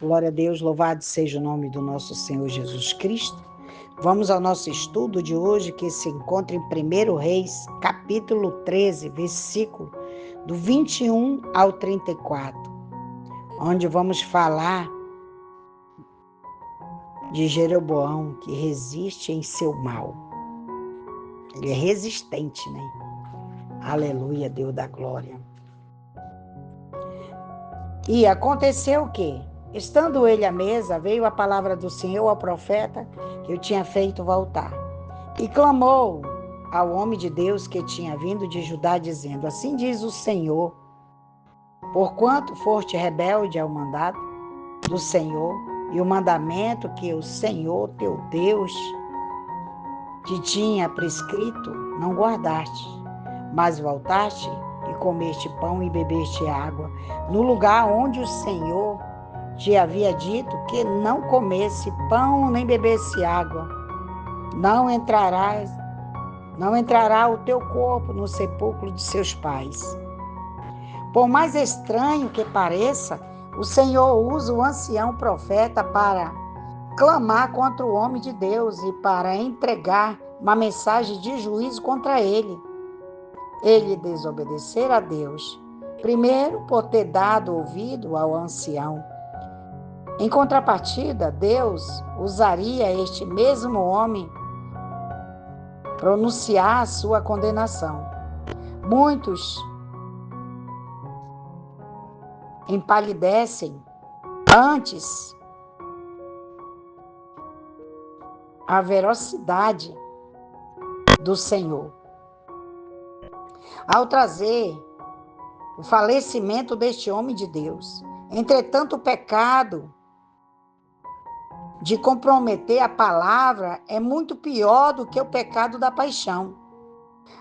Glória a Deus, louvado seja o nome do nosso Senhor Jesus Cristo. Vamos ao nosso estudo de hoje, que se encontra em 1 Reis, capítulo 13, versículo do 21 ao 34, onde vamos falar de Jeroboão, que resiste em seu mal. Ele é resistente, né? Aleluia, Deus da glória. E aconteceu o quê? Estando ele à mesa, veio a palavra do Senhor ao profeta que eu tinha feito voltar. E clamou ao homem de Deus que tinha vindo de Judá, dizendo: assim diz o Senhor, porquanto foste rebelde ao mandado do Senhor e o mandamento que o Senhor teu Deus te tinha prescrito, não guardaste, mas voltaste e comeste pão e bebeste água, no lugar onde o Senhor te havia dito que não comesse pão nem bebesse água. Não entrará o teu corpo no sepulcro de seus pais. Por mais estranho que pareça, o Senhor usa o ancião profeta para clamar contra o homem de Deus e para entregar uma mensagem de juízo contra ele. Ele desobedecer a Deus, primeiro por ter dado ouvido ao ancião. Em contrapartida, Deus usaria este mesmo homem pronunciar a sua condenação. Muitos empalidecem antes a velocidade do Senhor, ao trazer o falecimento deste homem de Deus. Entretanto, o pecado de comprometer a palavra é muito pior do que o pecado da paixão.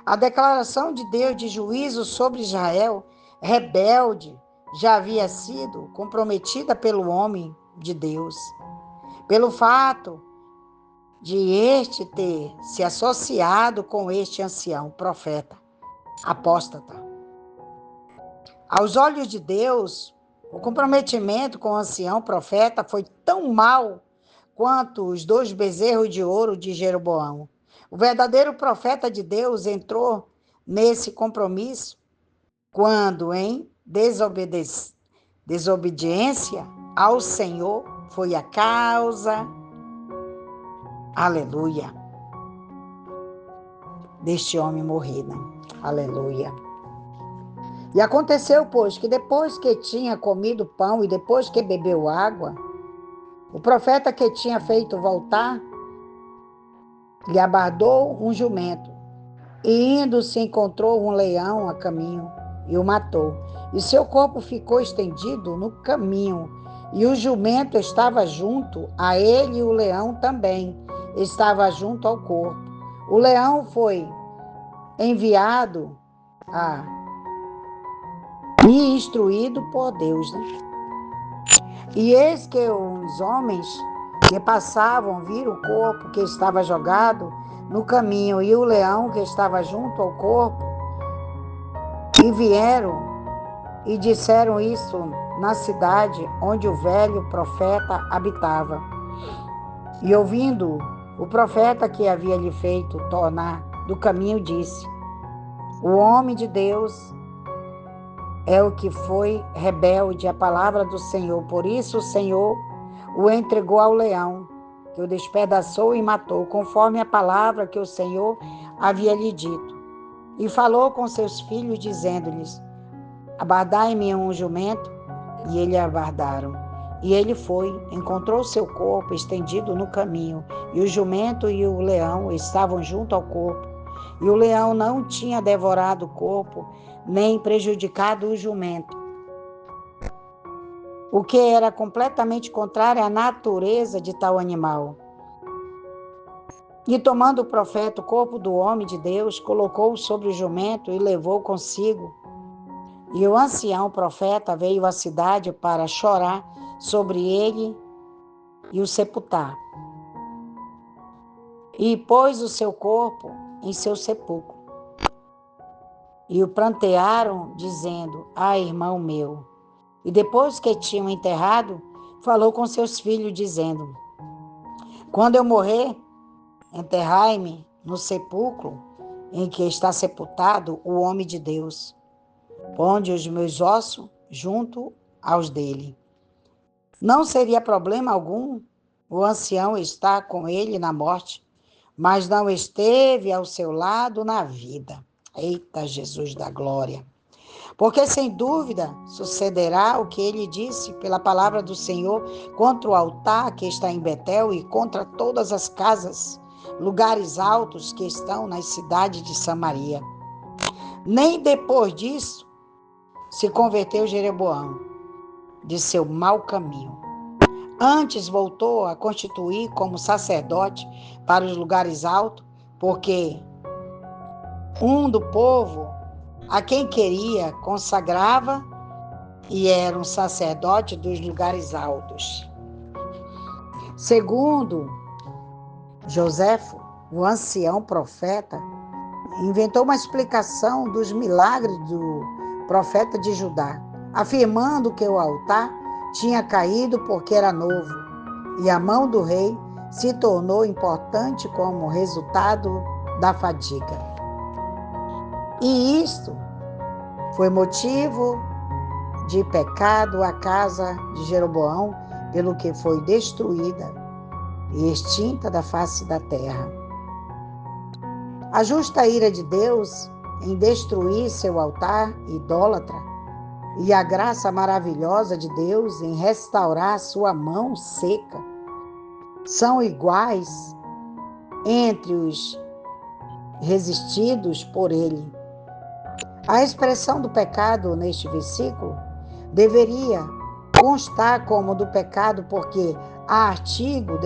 A declaração de Deus de juízo sobre Israel, rebelde, já havia sido comprometida pelo homem de Deus, pelo fato de este ter se associado com este ancião, profeta, apóstata. Aos olhos de Deus, o comprometimento com o ancião profeta foi tão mau quanto os 2 bezerros de ouro de Jeroboão. O verdadeiro profeta de Deus entrou nesse compromisso quando, em desobediência ao Senhor, foi a causa, aleluia, deste homem morrer, né? Aleluia. E aconteceu, pois, que depois que tinha comido pão e depois que bebeu água, o profeta que tinha feito voltar lhe abardou um jumento, e indo se encontrou um leão a caminho e o matou. E seu corpo ficou estendido no caminho, e o jumento estava junto a ele, e o leão também estava junto ao corpo. O leão foi enviado e instruído por Deus, né? E eis que os homens que passavam viram o corpo que estava jogado no caminho e o leão que estava junto ao corpo, e vieram e disseram isso na cidade onde o velho profeta habitava. E ouvindo, o profeta que havia lhe feito tornar do caminho disse: o homem de Deus é o que foi rebelde à palavra do Senhor. Por isso o Senhor o entregou ao leão, que o despedaçou e matou, conforme a palavra que o Senhor havia lhe dito. E falou com seus filhos, dizendo-lhes: abardai-me um jumento. E eles abardaram. E ele foi, encontrou seu corpo estendido no caminho, e o jumento e o leão estavam junto ao corpo. E o leão não tinha devorado o corpo, nem prejudicado o jumento, o que era completamente contrário à natureza de tal animal. E tomando o profeta o corpo do homem de Deus, colocou-o sobre o jumento e levou consigo. E o ancião profeta veio à cidade para chorar sobre ele e o sepultar. E pôs o seu corpo em seu sepulcro. E o prantearam, dizendo: irmão meu. E depois que tinham enterrado, falou com seus filhos, dizendo: quando eu morrer, enterrai-me no sepulcro em que está sepultado o homem de Deus. Ponde os meus ossos junto aos dele. Não seria problema algum o ancião estar com ele na morte, mas não esteve ao seu lado na vida. Eita, Jesus da glória! Porque sem dúvida sucederá o que ele disse pela palavra do Senhor contra o altar que está em Betel e contra todas as casas, lugares altos que estão nas cidades de Samaria. Nem depois disso se converteu Jeroboão de seu mau caminho. Antes voltou a constituir como sacerdote para os lugares altos, porque um do povo a quem queria consagrava e era um sacerdote dos lugares altos. Segundo Joséfo, o ancião profeta, inventou uma explicação dos milagres do profeta de Judá, afirmando que o altar tinha caído porque era novo e a mão do rei se tornou importante como resultado da fadiga. E isto foi motivo de pecado a casa de Jeroboão, pelo que foi destruída e extinta da face da terra. A justa ira de Deus em destruir seu altar idólatra e a graça maravilhosa de Deus em restaurar sua mão seca são iguais entre os resistidos por ele. A expressão do pecado neste versículo deveria constar como do pecado porque há artigo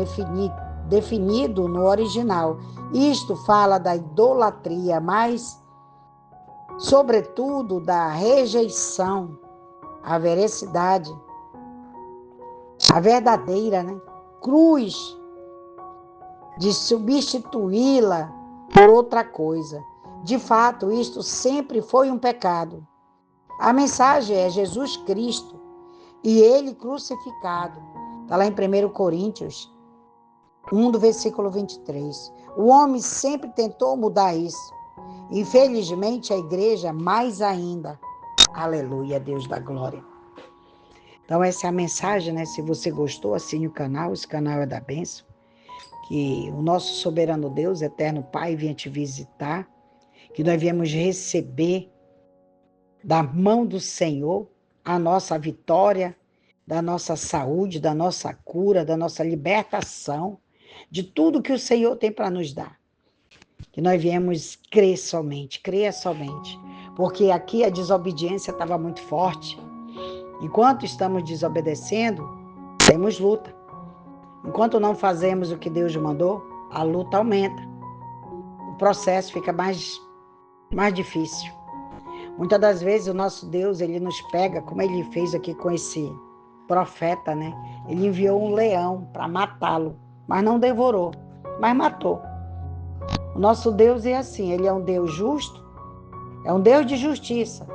definido no original. Isto fala da idolatria, mas, sobretudo, da rejeição, a veracidade, a verdadeira, cruz, de substituí-la por outra coisa. De fato, isto sempre foi um pecado. A mensagem é Jesus Cristo e Ele crucificado. Está lá em 1 Coríntios 1, do versículo 23. O homem sempre tentou mudar isso. Infelizmente, a igreja mais ainda. Aleluia, Deus da glória. Então, essa é a mensagem, Se você gostou, assine o canal. Esse canal é da bênção. Que o nosso soberano Deus, eterno Pai, venha te visitar. Que nós viemos receber da mão do Senhor a nossa vitória, da nossa saúde, da nossa cura, da nossa libertação, de tudo que o Senhor tem para nos dar. Que nós viemos crer somente, creia somente, porque aqui a desobediência estava muito forte. Enquanto estamos desobedecendo, temos luta. Enquanto não fazemos o que Deus mandou, a luta aumenta. O processo fica mais difícil. Muitas das vezes o nosso Deus, Ele nos pega, como Ele fez aqui com esse profeta, Ele enviou um leão para matá-lo, mas não devorou, mas matou. O nosso Deus é assim, Ele é um Deus justo, é um Deus de justiça.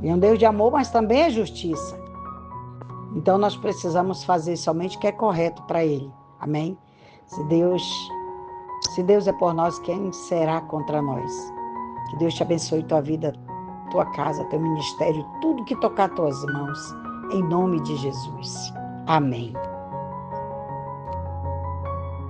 E é um Deus de amor, mas também é justiça. Então nós precisamos fazer somente o que é correto para Ele. Amém? Se Deus é por nós, quem será contra nós? Que Deus te abençoe tua vida, tua casa, teu ministério, tudo que tocar tuas mãos, em nome de Jesus. Amém.